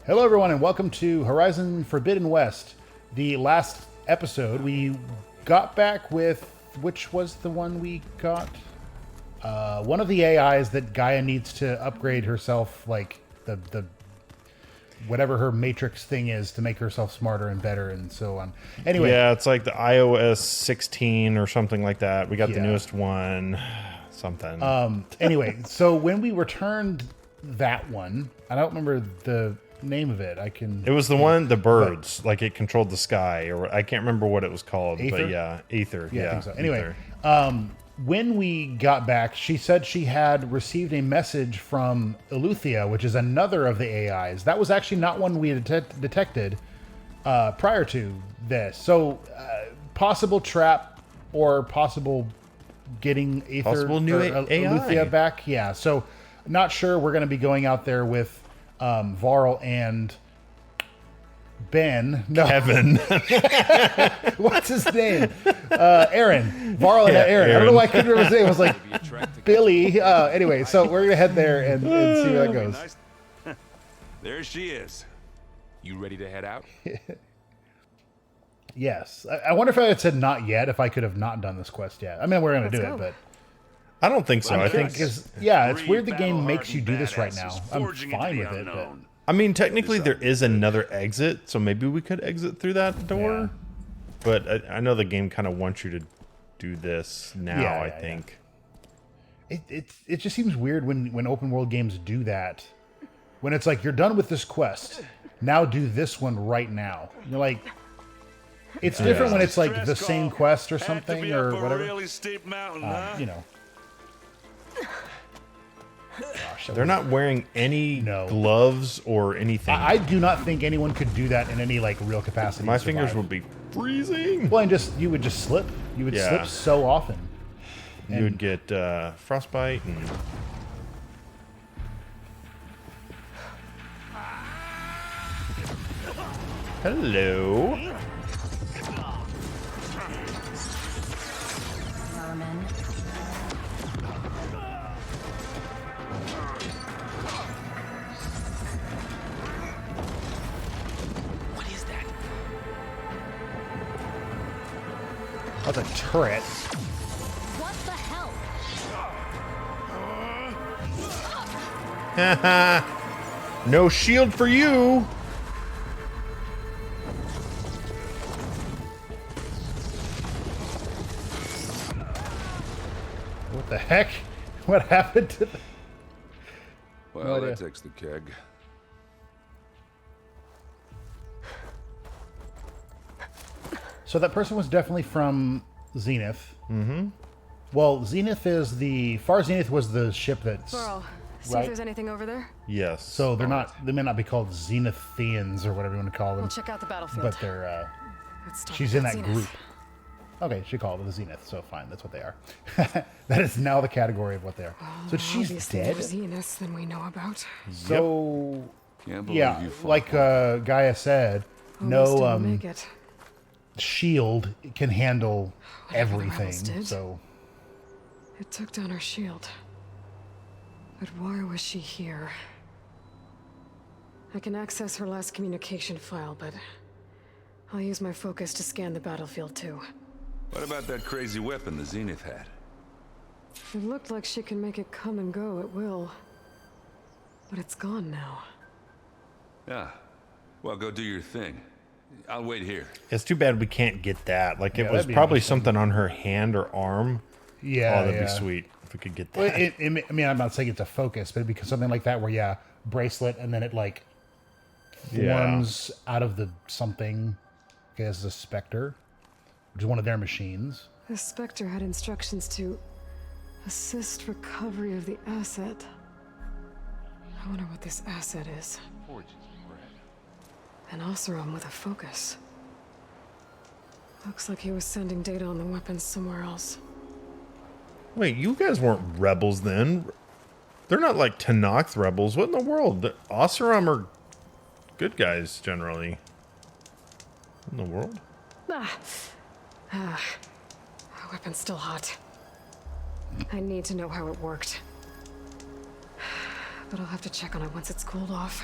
Hello, everyone, and welcome to Horizon Forbidden West. The last episode, we got back with... Which was the one we got? One of the AIs that Gaia needs to upgrade herself, like, the whatever her matrix thing is to make herself smarter and better and so on. Anyway. Yeah, it's like the iOS 16 or something like that. We got the newest one. Something. Anyway, so when we returned that one, I don't remember the name of it. It was the one, the birds, like it controlled the sky, or I can't remember what it was called. Aether? But yeah, Aether. Yeah, I think so. Anyway, Aether. when we got back, she said she had received a message from ELEUTHIA, which is another of the AIs. That was actually not one we had detected prior to this. So, possible trap or possible getting Aether Possible new AI. ELEUTHIA back. Yeah, so not sure. We're going to be going out there with Varl and Ben. No. Kevin. What's his name? Aaron. Varl and Aaron. I don't know why I couldn't remember his name. It was like Billy. Anyway, so we're going to head there and see where that goes. There she is. You ready to head out? Yes. I wonder if I had said not yet, if I could have not done this quest yet. I mean, we're going to do it, but... I don't think so. I think because it's weird the game makes you do this right now. I'm fine with it, but I mean, technically there is another exit, so maybe we could exit through that door. Yeah. But I know the game kind of wants you to do this now. I think it just seems weird when open world games do that. When it's like you're done with this quest, now do this one right now. You're like, it's different when it's like the same quest or something or whatever. Really steep mountain, You know. Gosh, they're not wearing any gloves or anything. I do not think anyone could do that in any like real capacity. My fingers would be freezing. Well, and you would just slip. You would slip so often. You would get frostbite and. Hello. That's a turret. What the hell? No shield for you. What the heck? What happened to the... Well, that takes the keg. So that person was definitely from Zenith. Mm-hmm. Well, Zenith is the... Far Zenith was the ship that's... Varl, see if there's anything over there. Yes. So they're not... They may not be called Zenithians or whatever you want to call them. We'll check out the battlefield. But they're... she's in that group. Okay, she called it the Zenith, so fine. That's what they are. That is now the category of what they are. So she's dead? Zeniths than we know about. So... Can't believe you fought like Gaia said, no... Make it. shield can handle Whatever the everything. rebels did. So It took down her shield. But why was she here? I can access her last communication file, but I'll use my focus to scan the battlefield too. What about that crazy weapon the Zenith had? It looked like she can make it come and go at will. But it's gone now. Yeah. Well, go do your thing. I'll wait here. It's too bad we can't get that. Like, it was that'd be probably something on her hand or arm. yeah, Oh, that'd be sweet if we could get that. Well, I mean, I'm not saying it's a focus, but because something like that, where bracelet, and then it like forms out of the something as a Spectre, which is one of their machines. The Spectre had instructions to assist recovery of the asset. I wonder what this asset is. An Oseram with a focus. Looks like he was sending data on the weapons somewhere else. Wait, you guys weren't rebels then. They're not like Tenakth rebels. What in the world? The Oseram are good guys, generally. In the world? Our weapon's still hot. I need to know how it worked. But I'll have to check on it once it's cooled off.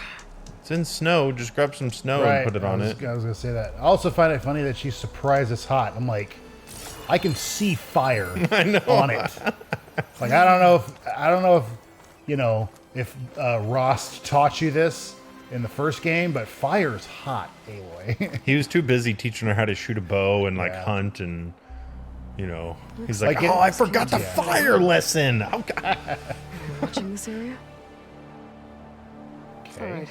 It's in snow. Just grab some snow and put it on it. I was going to say that. I also find it funny that she's surprised it's hot. I'm like, I can see fire on it. Like, I don't know if you know, if Ross taught you this in the first game, but fire's hot, Aloy. He was too busy teaching her how to shoot a bow and like hunt and, you know, he's like, oh, I forgot the fire lesson. Oh, God. Watching this area? Okay. All right.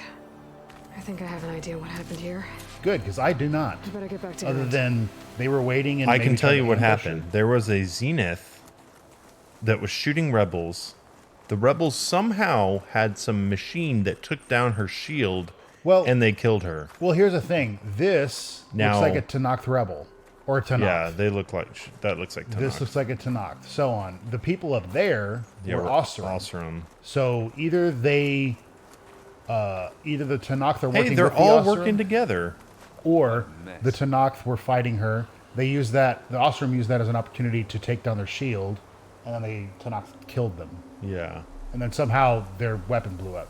I think I have an idea what happened here. Good, because I do not. I better get back to Other Aaron. than they were waiting and I maybe can tell trying you to what ambush her. happened. There was a Zenith that was shooting rebels. The rebels somehow had some machine that took down her shield, and they killed her. Well, here's the thing. This looks like a Tanakh rebel. Or a Tanakh. Yeah, they look like... That looks like Tanakh. This looks like a Tanakh. So on. The people up there were Oseram. So either they... either the Tanakh are working with the they're all Oseram, working together. Or the Tanakh were fighting her. They used that... The Oseram used that as an opportunity to take down their shield. And then the Tanakh killed them. Yeah. And then somehow their weapon blew up.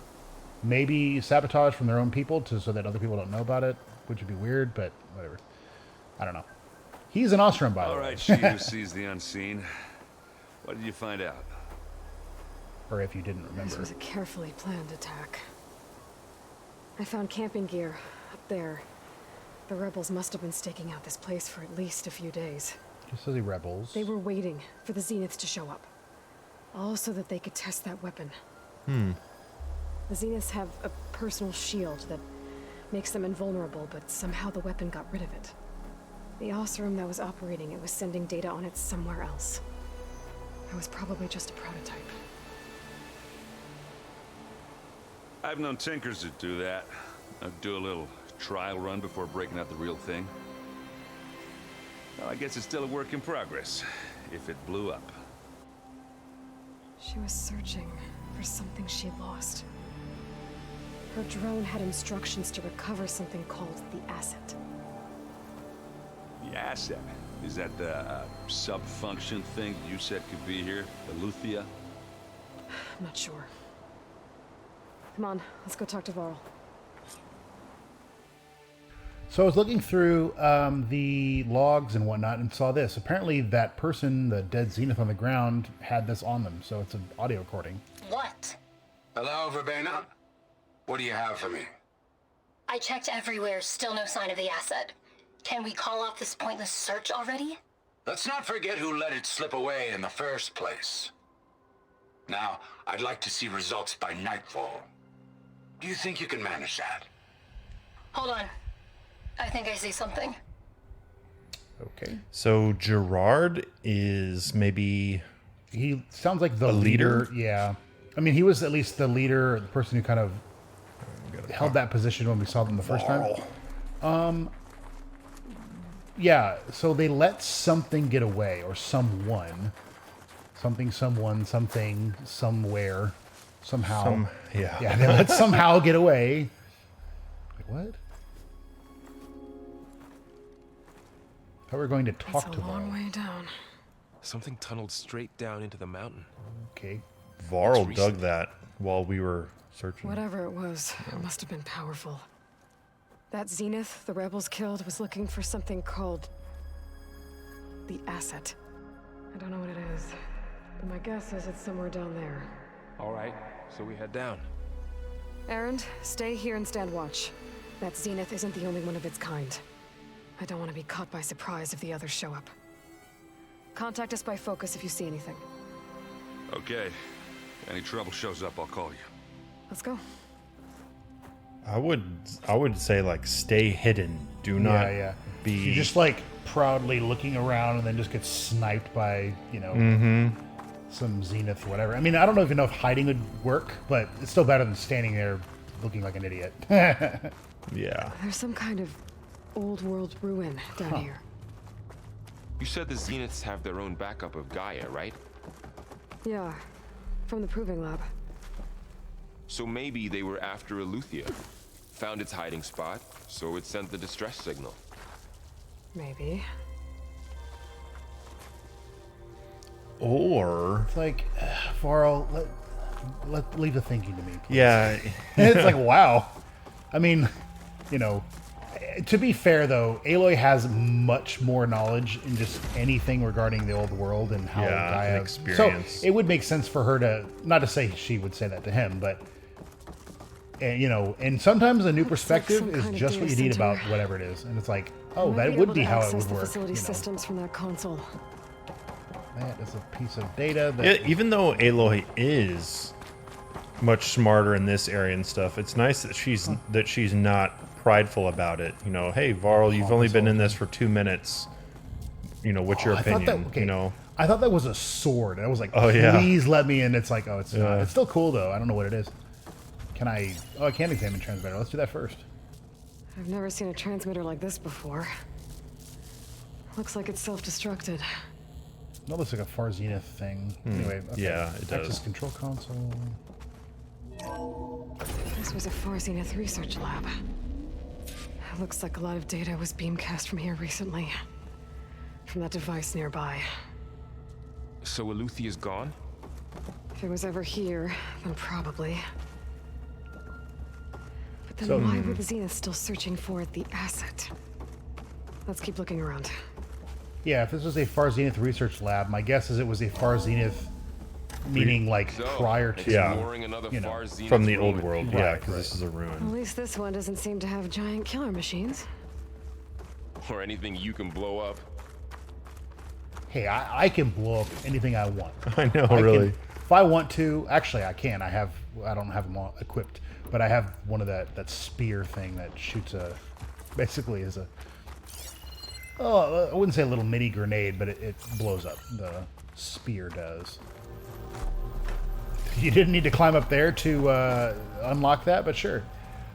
Maybe sabotage from their own people so that other people don't know about it, which would be weird, but whatever. I don't know. He's an Oseram, by the way. All right, she who sees the unseen. What did you find out? Or if you didn't remember. This was a carefully planned attack. I found camping gear up there. The rebels must have been staking out this place for at least a few days. Just as the rebels. They were waiting for the Zeniths to show up. All so that they could test that weapon. The Zeniths have a personal shield that makes them invulnerable, but somehow the weapon got rid of it. The Oseram that was operating it was sending data on it somewhere else. It was probably just a prototype. I've known tinkers that do that. I'd do a little trial run before breaking out the real thing. Well, I guess it's still a work in progress, if it blew up. She was searching for something she'd lost. Her drone had instructions to recover something called the asset. The asset? Is that the sub-function thing you said could be here? ELEUTHIA? I'm not sure. Come on, let's go talk to Varl. So I was looking through the logs and whatnot and saw this. Apparently that person, the dead Zenith on the ground, had this on them. So it's an audio recording. What? Hello, Verbena? What do you have for me? I checked everywhere, still no sign of the asset. Can we call off this pointless search already? Let's not forget who let it slip away in the first place. Now, I'd like to see results by nightfall. Do you think you can manage that? Hold on. I think I see something. Okay. So Gerard is maybe... He sounds like the a leader? Yeah. I mean, he was at least the leader, the person who kind of held that position when we saw them the first time. Yeah, so they let something get away, or someone. Something, someone, something, somewhere, somehow. Yeah, they let somehow get away. Like, what? I thought we were going to talk That's to a long Varl. way down. Something tunneled straight down into the mountain. Okay. Varl dug that while we were searching. Whatever it was, it must have been powerful. That Zenith the rebels killed was looking for something called the asset. I don't know what it is, but my guess is it's somewhere down there. All right, so we head down. Aaron, stay here and stand watch. That Zenith isn't the only one of its kind. I don't want to be caught by surprise if the others show up. Contact us by focus if you see anything. Okay. Any trouble shows up, I'll call you. Let's go. I would say like stay hidden. Do not be. You're just like proudly looking around and then just get sniped by, you know, some Zenith, whatever. I mean, I don't even know if hiding would work, but it's still better than standing there looking like an idiot. Yeah. There's some kind of old world ruin down here. You said the Zeniths have their own backup of Gaia, right? Yeah, from the proving lab. So maybe they were after ELEUTHIA. Found its hiding spot, so it sent the distress signal. Maybe. Or It's like, Varl, leave the thinking to me, please. yeah, It's like, wow. I mean, you know, to be fair though, Aloy has much more knowledge in just anything regarding the old world and how Yeah, Gaia. and experience. So it would make sense for her to, not to say she would say that to him, but and you know, and sometimes a new Looks perspective like some is kind of just what data you need center. about whatever it is, and it's like, I oh, might that be would able be to how it access would the work. facility You know, systems from that console. that is a piece of data that Yeah, even though Aloy is much smarter in this area and stuff, it's nice that she's not prideful about it. You know, hey Varl, you've only been in this for 2 minutes. You know, what's your I thought opinion? that, okay, You know, I thought that was a sword. And I was like, Oh, yeah. please let me in. It's like, oh, it's not. Yeah. It's still cool though. I don't know what it is. Can I? Oh, I can examine transmitter. Let's do that first. I've never seen a transmitter like this before. Looks like it's self-destructed. No, looks like a Far Zenith thing. Anyway, okay. Yeah, it does. Access control console. This was a Far Zenith research lab. Looks like a lot of data was beamcast from here recently. From that device nearby. So Eleuthia's gone? If it was ever here, then probably. But then So- why were the Zenith still searching for the asset? Let's keep looking around. Yeah, if this was a Far Zenith research lab, my guess is it was a Far Zenith, meaning like So, prior to. Yeah. exploring another you know, Far Zenith from the old ruin. world, yeah, Right, because this is a At ruin. least this one doesn't seem to have giant killer machines. Or anything you can blow up. Hey, I can blow up anything I want. I know, I really. Can, if I want to, actually, I can. I don't have them all equipped, but I have one of that spear thing that shoots basically is a. Oh, I wouldn't say a little mini grenade, but it blows up. The spear does. You didn't need to climb up there to unlock that, but sure.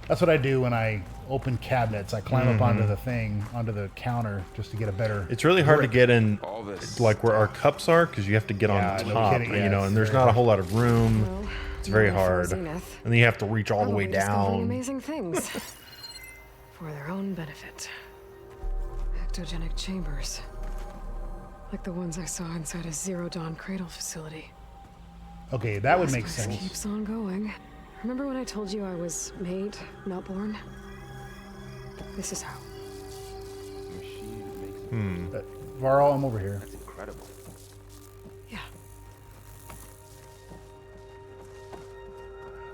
That's what I do when I open cabinets. I climb up onto the thing, onto the counter, just to get a better. It's really hard to get in, All this. like where our cups are, because you have to get Yeah, on no top, kidding, yeah, you know, it's and there's very not a hard. whole lot of room. Well, It's very another Far hard. Zenith. And then you have to reach all the way Probably discovering down. amazing things. For their own benefit. Ectogenic chambers. Like the ones I saw inside a Zero Dawn cradle facility. Okay, that would This make place sense. keeps on going. Remember when I told you I was made, not born? This is how. Machine makes Varl, I'm over here. That's incredible. Yeah.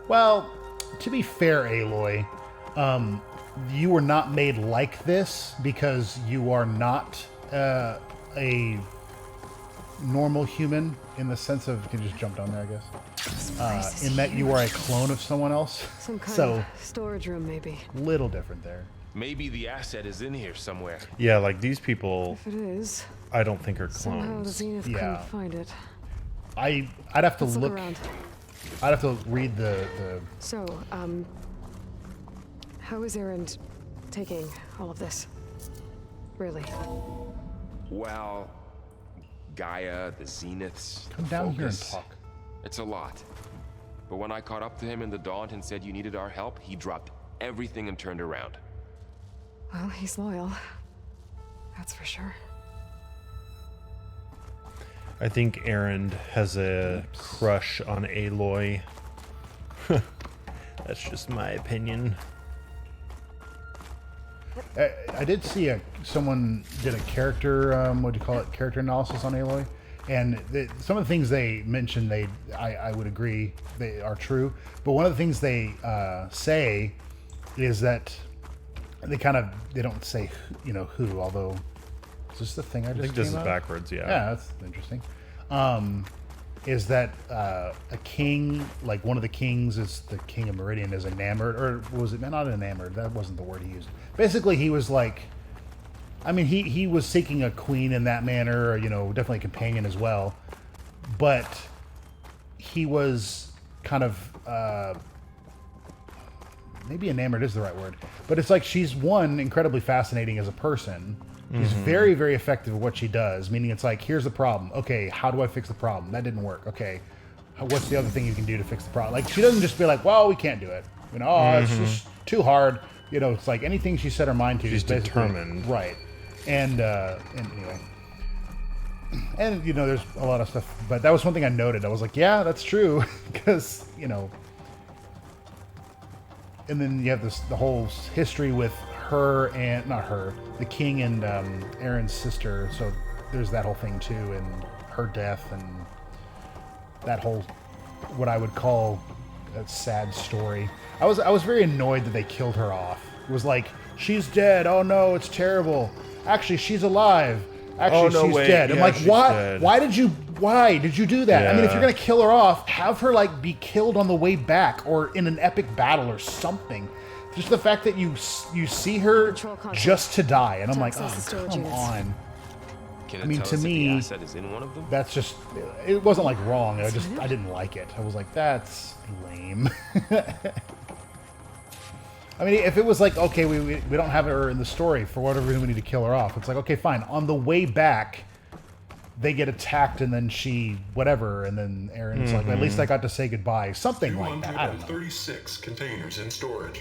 Well, to be fair, Aloy, you were not made like this because you are not a normal human in the sense of, you can just jump down there, I guess. This place is In that you huge. are a clone of someone else. Some kind So, of storage room, maybe. little different there. Maybe the asset is in here somewhere. Yeah, like these people, If it is, I don't think are somehow the clones. Zenith Yeah. couldn't find it. I'd have to Let's look look. around. I'd have to read the. So, how is Erend taking all of this? Really? Well, Gaia, the Zeniths. Come down here and Focus. talk. It's a lot. But when I caught up to him in the Daunt and said you needed our help, he dropped everything and turned around. Well, he's loyal. That's for sure. I think Erend has a crush on Aloy. That's just my opinion. I did see someone did a character, what do you call it, character analysis on Aloy, and some of the things they mentioned, I would agree they are true. But one of the things they say is that they don't say who, although is this the thing I just I think this came is up? backwards, yeah. Yeah, that's interesting. Is that a king, like one of the kings is the king of Meridian, is enamored, or was it not enamored? That wasn't the word he used. Basically, he was like, I mean, he was seeking a queen in that manner, or, definitely a companion as well. But he was kind of, maybe enamored is the right word. But it's like she's incredibly fascinating as a person. She's very, very effective at what she does, meaning it's like, here's the problem. Okay, how do I fix the problem? That didn't work. Okay, what's the other thing you can do to fix the problem? Like, she doesn't just be like, well, we can't do it. It's just too hard. It's like anything she set her mind to. She's is basically- determined. Right. And anyway. And, there's a lot of stuff. But that was one thing I noted. I was like, yeah, that's true. Because, and then you have the whole history with her and not her, the king and Aaron's sister. So there's that whole thing too, and her death and that whole what I would call a sad story. I was very annoyed that they killed her off. It was like, she's dead. Oh no, it's terrible. Actually, she's alive. Actually, no, she's wait. dead. I'm Yeah, like, she's why? dead. Why did you do that? I mean, if Yeah. you're gonna kill her off, have her like be killed on the way back or in an epic battle or something. Just the fact that you see her Control contact. just to die, and I'm To like, access the oh storage come units. on. Can I mean, tell to us if me, the asset is in one of them? That's just, it wasn't like wrong. I didn't like it. I was like, that's lame. I mean, if it was like, okay, we don't have her in the story for whatever reason, we need to kill her off. It's like, okay, fine. On the way back, they get attacked and then she, whatever, and then Aaron's like, at least I got to say goodbye. Something like that. I don't know. 236 containers in storage.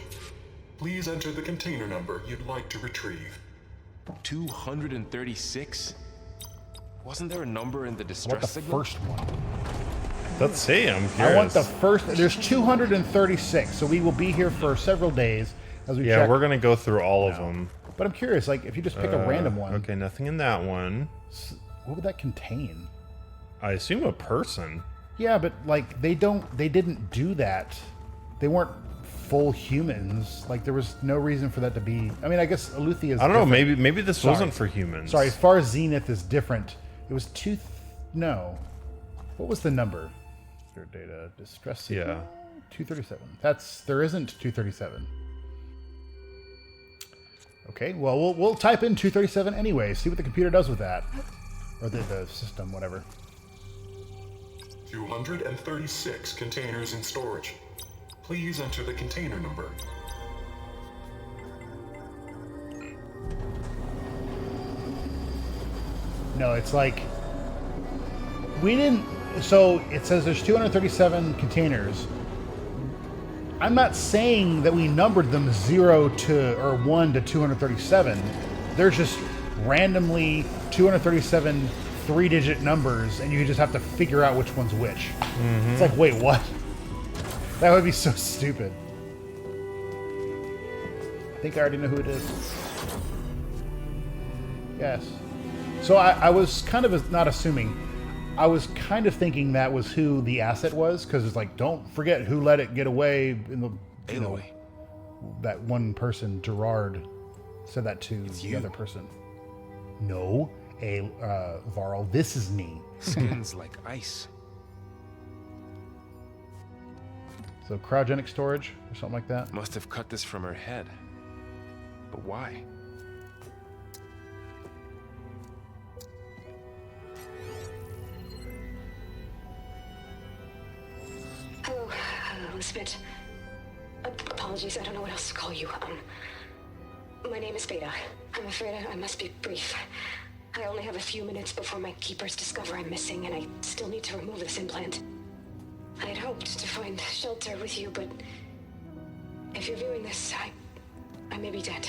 Please enter the container number you'd like to retrieve. 236? Wasn't there a number in the I want distress the signal? first one. Let's see. I'm curious. I want the first. There's 236, so we will be here for several days as we Yeah, check. we're gonna go through all of them. But I'm curious, like, if you just pick a random one, Okay, nothing in that one. what would that contain? I assume a person. Yeah, but like they didn't do that. They weren't full humans. Like there was no reason for that to be. I mean, I guess Eleuthia's I don't know. different. Maybe this Sorry. wasn't for humans. Sorry, Far Zenith is different. It was no. What was the number? Your data distress signal? Yeah. 237. There isn't 237. Okay, well we'll type in 237 anyway. See what the computer does with that, or the system, whatever. 236 containers in storage. Please enter the container number. No, it's like we didn't. So it says there's 237 containers. I'm not saying that we numbered them 0 to or 1 to 237. They're just randomly 237 3-digit numbers, and you just have to figure out which one's which. It's like, wait, what? That would be so stupid. I think I already know who it is. Yes. So I was kind of not assuming. I was kind of thinking that was who the asset was, because it's like, don't forget who let it get away in the, you know, that one person, Gerard, said that to the other person. No, Varl, this is me. Skin's like ice. So cryogenic storage or something like that. Must have cut this from her head. But why? Hello, Elizabeth. Apologies, I don't know what else to call you. My name is Beta. I'm afraid I must be brief. I only have a few minutes before my keepers discover I'm missing, and I still need to remove this implant. I had hoped to find shelter with you, but if you're viewing this, I may be dead.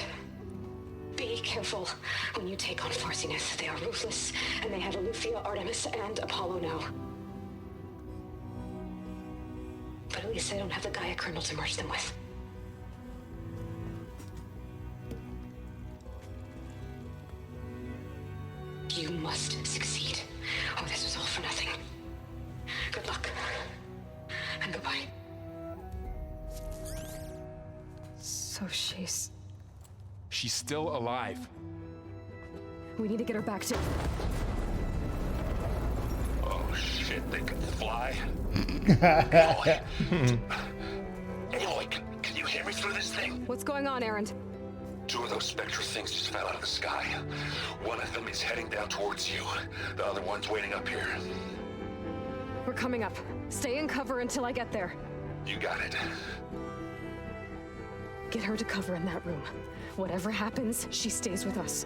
Be careful when you take on Far Zenith. They are ruthless, and they have ELEUTHIA, Artemis, and Apollo now. But at least I don't have the Gaia kernel to merge them with. You must succeed, or this was all for nothing. Good luck. And goodbye. So she's... She's still alive. We need to get her back to... Oh shit, they can fly. Aloy. Aloy, can you hear me through this thing? What's going on, Aaron? 2 of those spectral things just fell out of the sky. One of them is heading down towards you. The other one's waiting up here. We're coming up. Stay in cover until I get there. You got it. Get her to cover in that room. Whatever happens, she stays with us.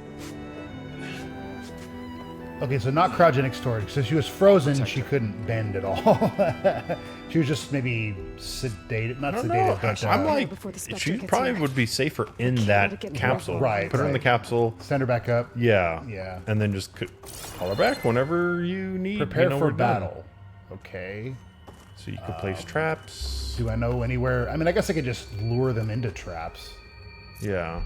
Okay, so not cryogenic storage. So she was frozen, she couldn't bend at all. She was just maybe sedated, not sedated, but I'm like, before the Spectre she gets probably here. would be safer in can't that let it get in capsule. her. Right, Put her in the right. capsule. send her back up. Yeah. Yeah. And then just call her back whenever you need. Prepare you know, for we're done. battle. Okay. So you can place traps. Do I know anywhere? I mean, I guess I could just lure them into traps. Yeah.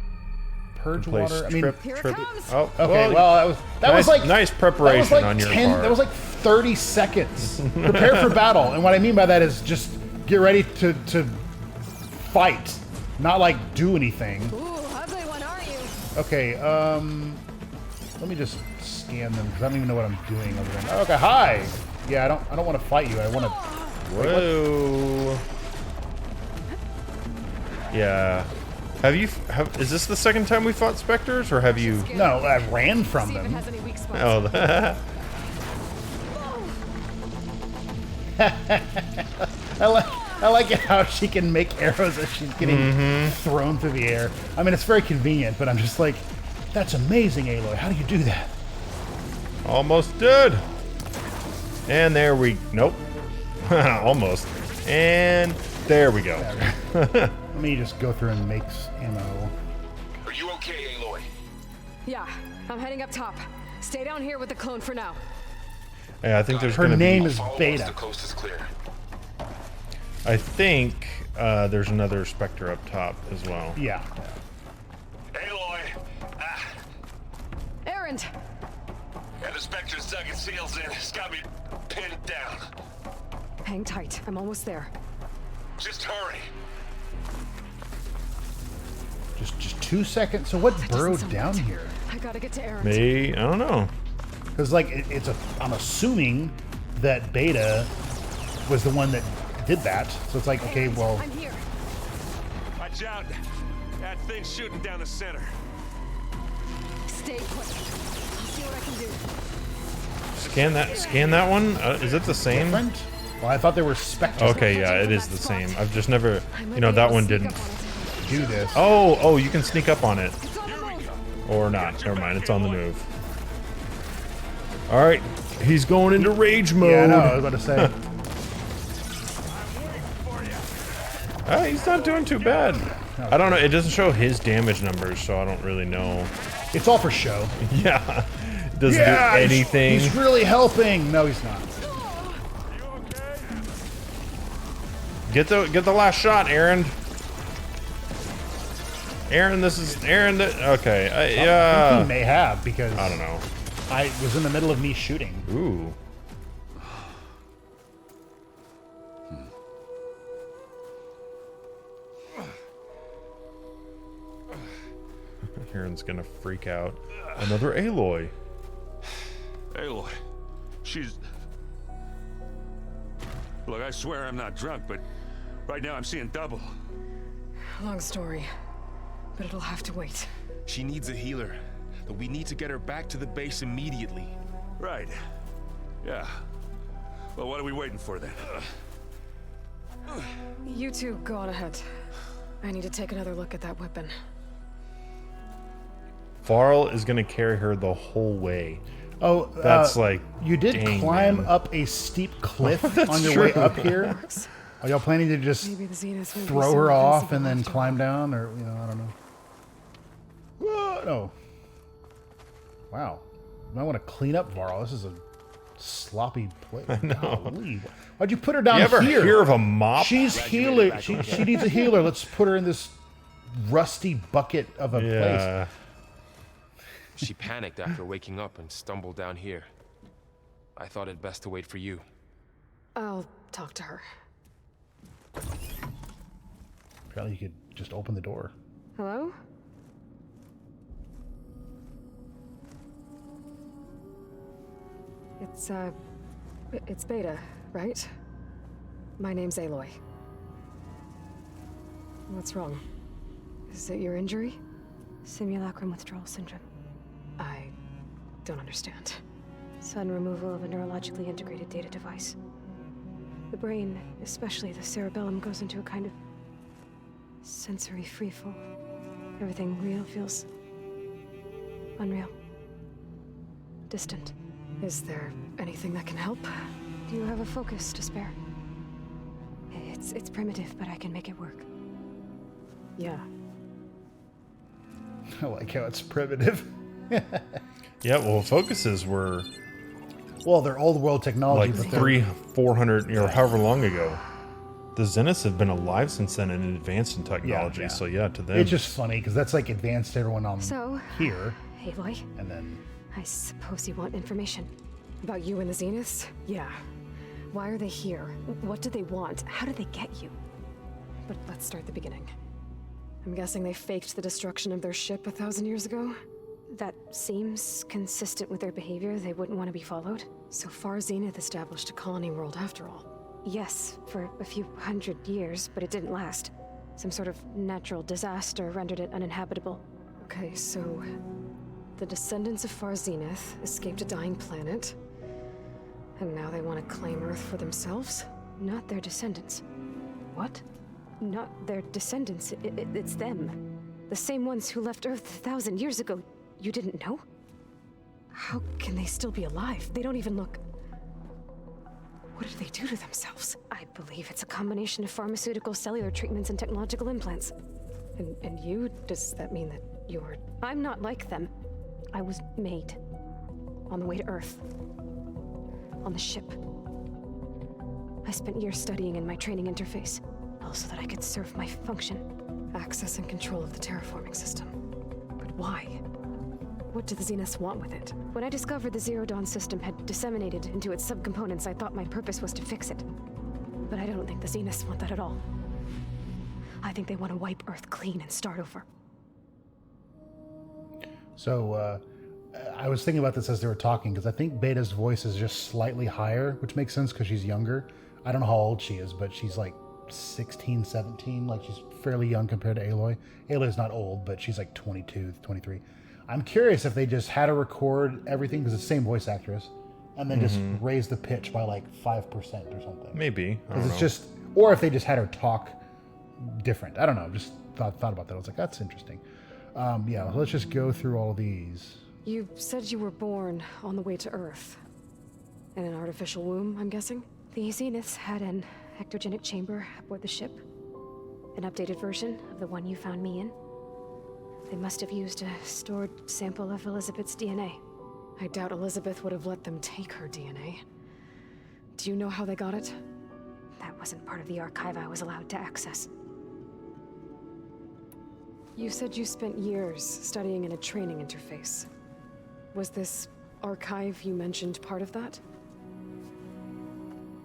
Purge Place water. I mean, Here it comes. Oh, okay. Well, that was like nice preparation that was like on your 10, part. That was like 30 seconds. Prepare for battle, and what I mean by that is just get ready to fight, not like do anything. Ooh, ugly one, aren't you? Okay. Let me just scan them because I don't even know what I'm doing other than. Okay, hi. Yeah, I don't want to fight you. I want to. Whoa. Yeah. Is this the second time we fought specters, or have you? No, I ran from See if it them. has any weak spots. Oh. I like it how she can make arrows as she's getting thrown through the air. I mean, it's very convenient, but I'm just like, that's amazing, Aloy. How do you do that? Almost did. And there we. Nope. Almost. And there we go. Let me just go through and make ammo. Are you okay, Aloy? Yeah, I'm heading up top. Stay down here with the clone for now. Yeah, I think there's Her gonna name be. is Follow once Beta. the coast is clear. I think there's another specter up top as well. Yeah. Aloy! Errand! Yeah, the Spectre's dug its heels in. It's got me pinned down. Hang tight. I'm almost there. Just hurry. Just 2 seconds. So what That doesn't burrowed sound down right. here? I gotta get to Errand. I don't know. Because like I'm assuming that Beta was the one that did that. So it's like, okay, Errand, well, I'm here. Watch out. That thing's shooting down the center. Stay put. I'll see what I can do. Scan that one. Is it the same? different. Well, I thought they were specters. Okay, yeah, it is the same. I've just never, that one didn't Do this. Oh, you can sneak up on it. It's on the move. Or not. Never mind, it's on the move. Alright, he's going into rage mode. Yeah, I know. I was about to say. He's not doing too bad. I don't know, it doesn't show his damage numbers, so I don't really know. It's all for show. Yeah, it doesn't do anything. He's really helping. No, he's not. Get the last shot, Aaron. Aaron, this is Aaron. Okay, I think yeah. he may have because I don't know. I was in the middle of me shooting. Ooh. Aaron's gonna freak out. Another Aloy. Aloy, she's... Look, I swear I'm not drunk, but right now I'm seeing double. Long story, but it'll have to wait. She needs a healer, but we need to get her back to the base immediately. Right. Yeah. Well, what are we waiting for then? You two go on ahead. I need to take another look at that weapon. Varl is gonna carry her the whole way. Oh, That's like you did dang, climb man. up a steep cliff That's on your true. way up here. Are y'all planning to just Maybe the Zenith won't be throw so her off offensive and then after climb all. down, or I don't know. Whoa, no. Wow. I want to clean up Varl. This is a sloppy place. I know. Golly. Why'd you put her down You ever here? hear of a mop? She's healer. She needs a healer. Let's put her in this rusty bucket of a place. Yeah. She panicked after waking up and stumbled down here. I thought it best to wait for you. I'll talk to her. Apparently, you could just open the door. Hello? It's Beta, right? My name's Aloy. What's wrong? Is it your injury? Simulacrum withdrawal syndrome. I don't understand. Sudden removal of a neurologically integrated data device. The brain, especially the cerebellum, goes into a kind of sensory freefall. Everything real feels unreal. Distant. Is there anything that can help? Do you have a focus to spare? It's primitive, but I can make it work. Yeah. I like how it's primitive. Yeah, well, focuses were Well, they're old world technology, like but they're 400, however long ago. The Zeniths have been alive since then and advanced in technology. Yeah. So yeah, to them, It's just funny because that's like advanced to everyone on So, here, Aloy, and then I suppose you want information. About you and the Zeniths? Yeah. Why are they here? What do they want? How did they get you? But let's start at the beginning. I'm guessing they faked the destruction of their ship 1,000 years ago? That seems consistent with their behavior. They wouldn't want to be followed. So Far Zenith established a colony world after all. Yes, for a few hundred years, but it didn't last. Some sort of natural disaster rendered it uninhabitable. Okay, so the descendants of Far Zenith escaped a dying planet, and now they want to claim Earth for themselves? Not their descendants. What? Not their descendants. It's them. The same ones who left Earth 1,000 years ago. You didn't know? How can they still be alive? They don't even look... What did they do to themselves? I believe it's a combination of pharmaceutical, cellular treatments, and technological implants. And you? Does that mean that you're... I'm not like them. I was made. On the way to Earth. On the ship. I spent years studying in my training interface, all so that I could serve my function. Access and control of the terraforming system. But why? What do the Zeniths want with it? When I discovered the Zero Dawn system had disseminated into its subcomponents, I thought my purpose was to fix it. But I don't think the Zeniths want that at all. I think they want to wipe Earth clean and start over. So, I was thinking about this as they were talking, because I think Beta's voice is just slightly higher, which makes sense because she's younger. I don't know how old she is, but she's like 16, 17. Like, she's fairly young compared to Aloy. Aloy's not old, but she's like 22, 23. I'm curious if they just had to record everything, because it's the same voice actress, and then just raise the pitch by like 5% or something. maybe. I Because don't it's know. just, or if they just had her talk different. I don't know. Just thought about that. I was like, that's interesting. Yeah, let's just go through all of these. You said you were born on the way to Earth. In an artificial womb, I'm guessing? The Zeniths had an ectogenic chamber aboard the ship. An updated version of the one you found me in. They must have used a stored sample of Elizabeth's DNA. I doubt Elizabeth would have let them take her DNA. Do you know how they got it? That wasn't part of the archive I was allowed to access. You said you spent years studying in a training interface. Was this archive you mentioned part of that?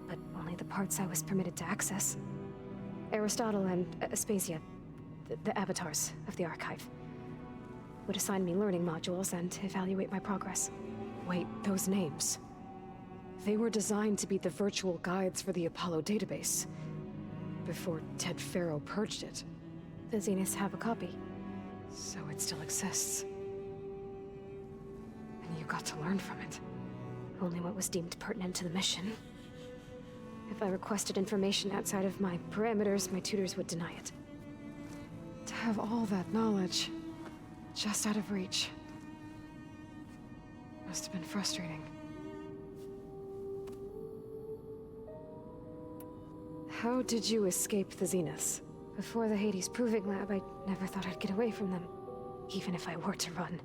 But only the parts I was permitted to access. Aristotle and Aspasia, the avatars of the archive, would assign me learning modules and evaluate my progress. Wait, those names. They were designed to be the virtual guides for the Apollo database. Before Ted Faro purged it. The Zeniths have a copy. So it still exists. And you got to learn from it. Only what was deemed pertinent to the mission. If I requested information outside of my parameters, my tutors would deny it. To have all that knowledge, just out of reach. Must have been frustrating. How did you escape the Zeniths? Before the Hades Proving Lab, I never thought I'd get away from them. Even if I were to run.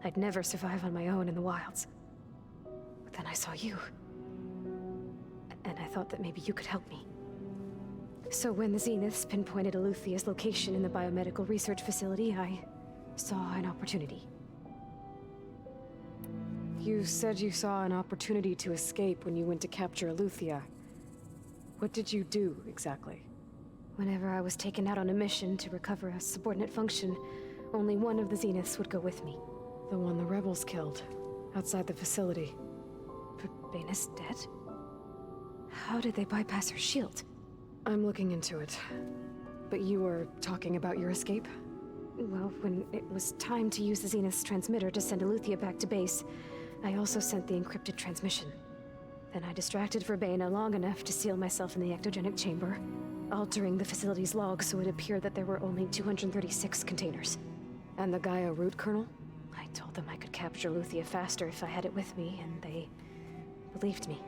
I'd never survive on my own in the wilds. But then I saw you. And I thought that maybe you could help me. So when the Zeniths pinpointed ELEUTHIA's location in the biomedical research facility, I saw an opportunity. You said you saw an opportunity to escape when you went to capture ELEUTHIA. What did you do, exactly? Whenever I was taken out on a mission to recover a subordinate function, only one of the Zeniths would go with me. The one the rebels killed, outside the facility. But Baina's dead? How did they bypass her shield? I'm looking into it. But you were talking about your escape? Well, when it was time to use the Zenith's transmitter to send ELEUTHIA back to base, I also sent the encrypted transmission. Then I distracted Verbena long enough to seal myself in the ectogenic chamber, altering the facility's log so it appeared that there were only 236 containers. And the Gaia root kernel? I told them I could capture ELEUTHIA faster if I had it with me, and they believed me.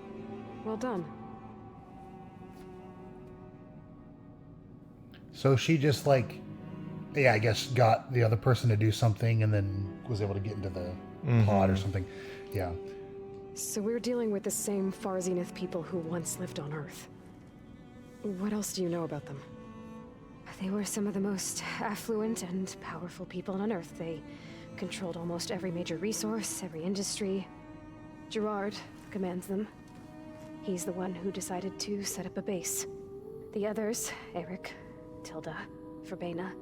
Well done. So she just like, yeah, I guess got the other person to do something and then was able to get into the pod or something. Yeah. So we're dealing with the same Far Zenith people who once lived on Earth. What else do you know about them? They were some of the most affluent and powerful people on Earth. They controlled almost every major resource, every industry. Gerard commands them. He's the one who decided to set up a base. The others, Eric, Tilda, Verbena,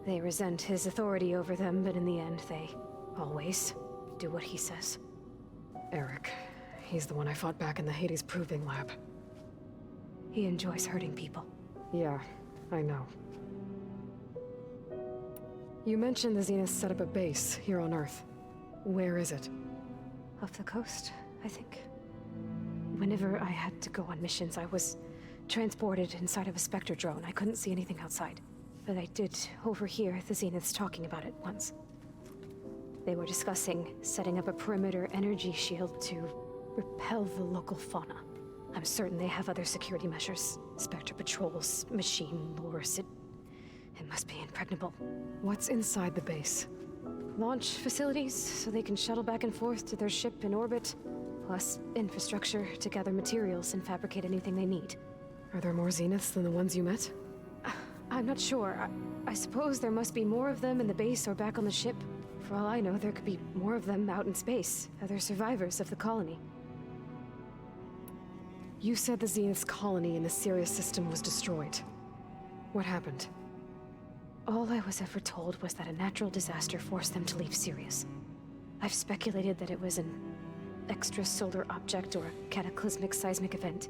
they resent his authority over them, but in the end, they always do what he says. Eric. He's the one I fought back in the Hades Proving Lab. He enjoys hurting people. Yeah, I know. You mentioned the Zenith set up a base here on Earth. Where is it? Off the coast, I think. Whenever I had to go on missions, I was transported inside of a Spectre drone. I couldn't see anything outside. But I did overhear the Zeniths talking about it once. They were discussing setting up a perimeter energy shield to repel the local fauna. I'm certain they have other security measures. Spectre patrols, machine lures. It must be impregnable. What's inside the base? Launch facilities, so they can shuttle back and forth to their ship in orbit. Plus infrastructure to gather materials and fabricate anything they need. Are there more Zeniths than the ones you met? I'm not sure. I suppose there must be more of them in the base or back on the ship. For all I know, there could be more of them out in space, other survivors of the colony. You said the Zenith's colony in the Sirius system was destroyed. What happened? All I was ever told was that a natural disaster forced them to leave Sirius. I've speculated that it was an extrasolar object or a cataclysmic seismic event.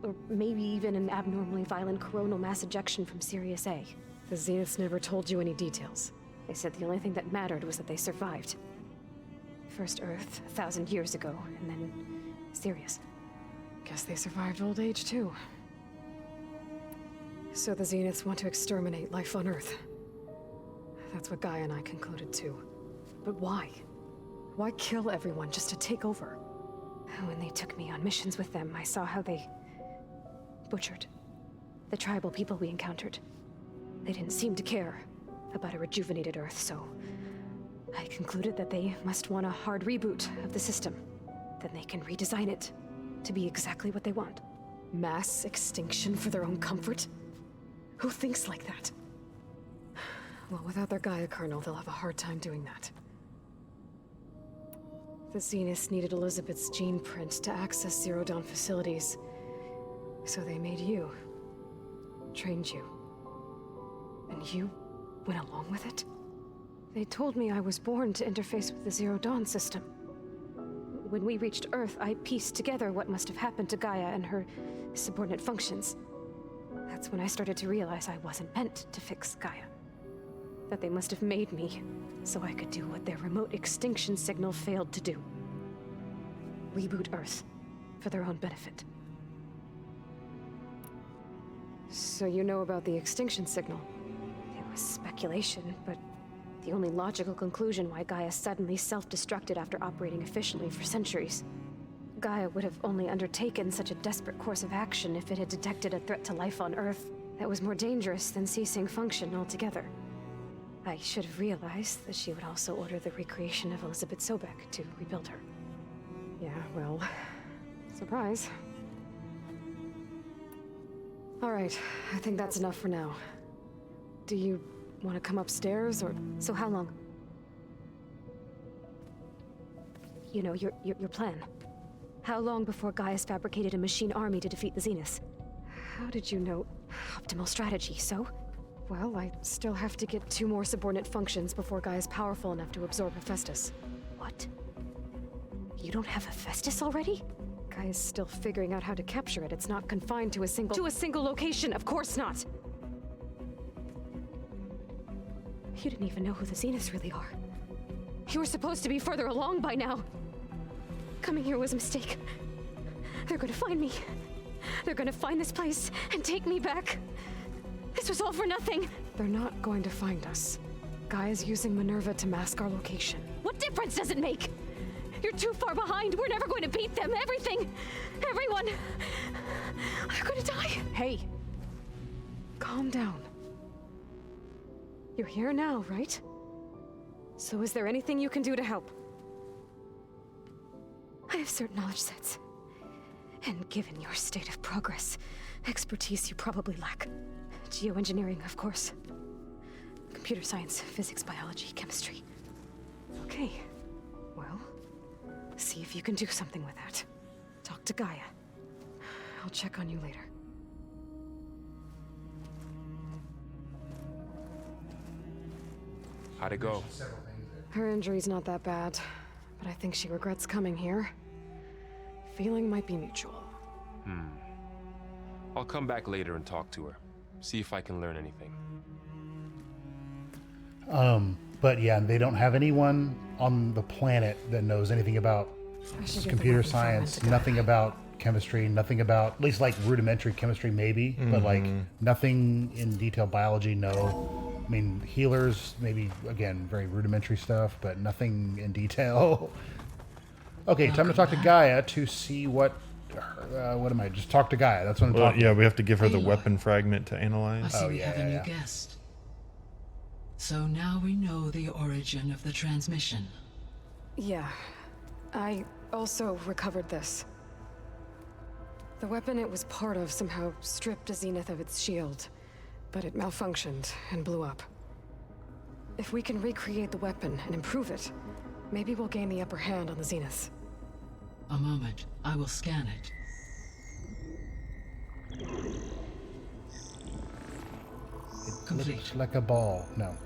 Or maybe even an abnormally violent coronal mass ejection from Sirius A. The Zeniths never told you any details. They said the only thing that mattered was that they survived. First Earth, 1,000 years ago, and then Sirius. Guess they survived old age, too. So the Zeniths want to exterminate life on Earth. That's what Gaia and I concluded, too. But why? Why kill everyone just to take over? When they took me on missions with them, I saw how they butchered the tribal people we encountered. They didn't seem to care about a rejuvenated Earth, so I concluded that they must want a hard reboot of the system. Then they can redesign it to be exactly what they want. Mass extinction for their own comfort? Who thinks like that? Well, without their Gaia kernel, they'll have a hard time doing that. The Zeniths needed Elizabeth's gene print to access Zero Dawn facilities. So they made you. Trained you. And you went along with it? They told me I was born to interface with the Zero Dawn system. When we reached Earth, I pieced together what must have happened to Gaia and her subordinate functions. That's when I started to realize I wasn't meant to fix Gaia. That they must have made me so I could do what their remote extinction signal failed to do. Reboot Earth for their own benefit. So you know about the extinction signal? It was speculation, but the only logical conclusion why Gaia suddenly self-destructed after operating efficiently for centuries. Gaia would have only undertaken such a desperate course of action if it had detected a threat to life on Earth that was more dangerous than ceasing function altogether. I should have realized that she would also order the recreation of Elizabeth Sobek to rebuild her. Yeah, well, surprise. All right, I think that's enough for now. Do you want to come upstairs, or... So how long? You know, your plan. How long before Gaia's fabricated a machine army to defeat the Zeniths? How did you know? Optimal strategy, so? Well, I still have to get 2 more subordinate functions before Gaia's powerful enough to absorb Hephaestus. What? You don't have Hephaestus already? Gaia's still figuring out how to capture it. It's not confined to a single... To a single location, of course not! You didn't even know who the Zeniths really are. You were supposed to be further along by now. Coming here was a mistake. They're gonna find me. They're gonna find this place and take me back. This was all for nothing. They're not going to find us. Gaia's using Minerva to mask our location. What difference does it make? You're too far behind. We're never going to beat them. Everything. Everyone. I'm gonna die. Hey. Calm down. You're here now, right? So is there anything you can do to help? I have certain knowledge sets. And given your state of progress, expertise you probably lack. Geoengineering, of course. Computer science, physics, biology, chemistry. Okay. Well, see if you can do something with that. Talk to Gaia. I'll check on you later. How'd it go? Her injury's not that bad, but I think she regrets coming here. Feeling might be mutual. I'll come back later and talk to her. See if I can learn anything. But yeah, they don't have anyone on the planet that knows anything about computer science, nothing about chemistry, nothing about, at least like rudimentary chemistry maybe, but like nothing in detailed biology, no. I mean, healers, maybe, again, very rudimentary stuff, but nothing in detail. Okay, time to talk to Gaia to see what am I? Just talk to Gaia. That's what I'm talking yeah, we have to give her the weapon fragment to analyze. I see we have a new guest. So now we know the origin of the transmission. Yeah. I also recovered this. The weapon it was part of somehow stripped a Zenith of its shield, but it malfunctioned and blew up. If we can recreate the weapon and improve it, maybe we'll gain the upper hand on the Zeniths. A moment. I will scan it. Complete. Looks like a ball. No.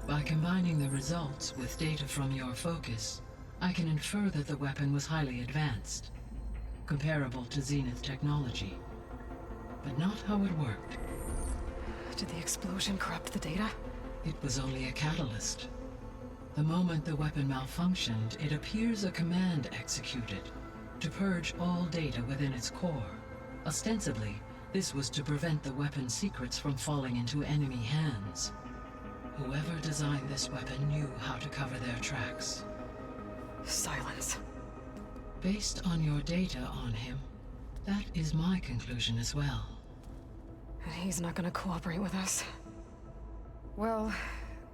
By combining the results with data from your focus, I can infer that the weapon was highly advanced, comparable to Zenith technology, but not how it worked. Did the explosion corrupt the data? It was only a catalyst. The moment the weapon malfunctioned, it appears a command executed to purge all data within its core. Ostensibly, this was to prevent the weapon's secrets from falling into enemy hands. Whoever designed this weapon knew how to cover their tracks. Silence. Based on your data on him, that is my conclusion as well. And he's not gonna cooperate with us. Well,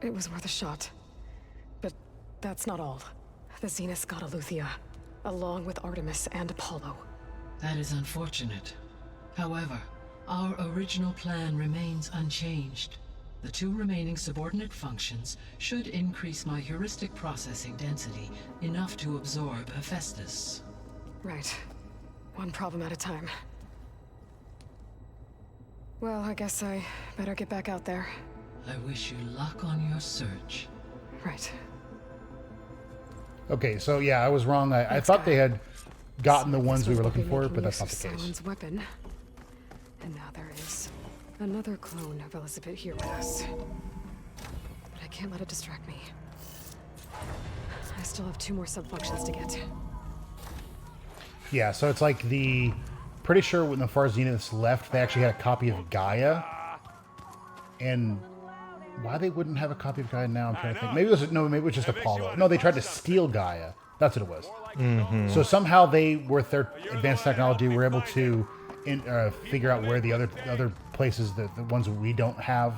it was worth a shot. But that's not all. The Zeniths got ELEUTHIA, along with Artemis and Apollo. That is unfortunate. However, our original plan remains unchanged. The 2 remaining subordinate functions should increase my heuristic processing density enough to absorb Hephaestus. Right. One problem at a time. Well, I guess I better get back out there. I wish you luck on your search. Right. Okay, so yeah, I was wrong. I thought they had gotten the ones we were looking for, but that's not the case. Someone's weapon. And now there is another clone of Elizabeth here with us. But I can't let it distract me. I still have 2 more sub-functions to get. Yeah, so it's like pretty sure when the Far Zeniths left, they actually had a copy of Gaia. And why they wouldn't have a copy of Gaia now, I'm trying to think. Maybe it was just Apollo. No, they tried to steal Gaia. That's what it was. So somehow they, with their advanced technology, were able to figure out where the other places, the ones we don't have,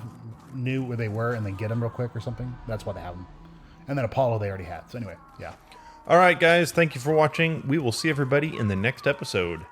knew where they were, and then get them real quick or something. That's why they have them. And then Apollo they already had. So anyway, yeah. All right, guys, thank you for watching. We will see everybody in the next episode.